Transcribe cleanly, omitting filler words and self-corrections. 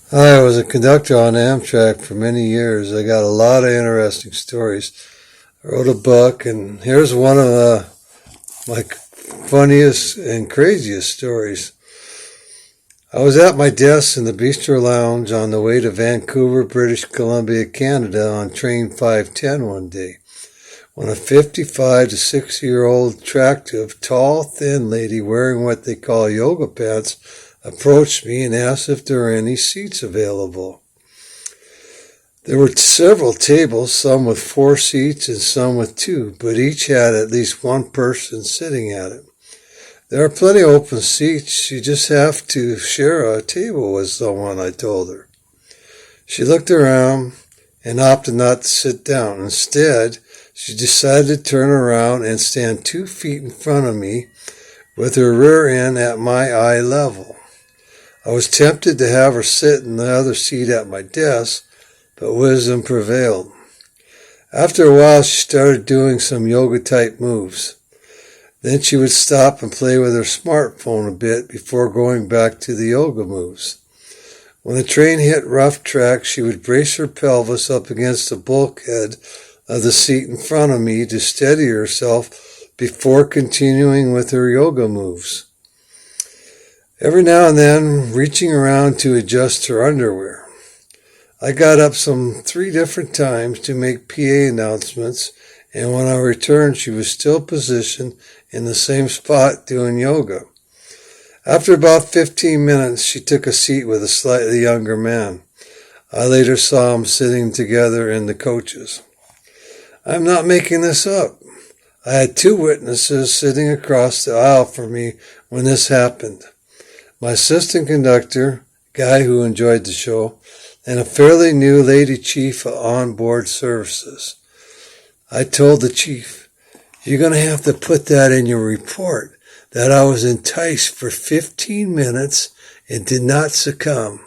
I was a conductor on Amtrak for many years. I got a lot of interesting stories. I wrote a book, and here's one of my funniest and craziest stories. I was at my desk in the Bistro Lounge on the way to Vancouver, British Columbia, Canada on train 510 one day when a 55 to 60-year-old attractive, tall, thin lady wearing what they call yoga pants approached me and asked if there were any seats available. There were several tables, some with 4 seats and some with 2, but each had at least one person sitting at it. There are plenty of open seats, you just have to share a table with someone, I told her. She looked around and opted not to sit down. Instead, she decided to turn around and stand 2 feet in front of me with her rear end at my eye level. I was tempted to have her sit in the other seat at my desk, but wisdom prevailed. After a while, she started doing some yoga-type moves. Then she would stop and play with her smartphone a bit before going back to the yoga moves. When the train hit rough track, she would brace her pelvis up against the bulkhead of the seat in front of me to steady herself before continuing with her yoga moves. Every now and then, reaching around to adjust her underwear. I got up some 3 different times to make PA announcements, and when I returned, she was still positioned in the same spot doing yoga. After about 15 minutes, she took a seat with a slightly younger man. I later saw them sitting together in the coaches. I'm not making this up. I had 2 witnesses sitting across the aisle from me when this happened. My assistant conductor, guy who enjoyed the show, and a fairly new lady chief of onboard services. I told the chief, "You're going to have to put that in your report, that I was enticed for 15 minutes and did not succumb."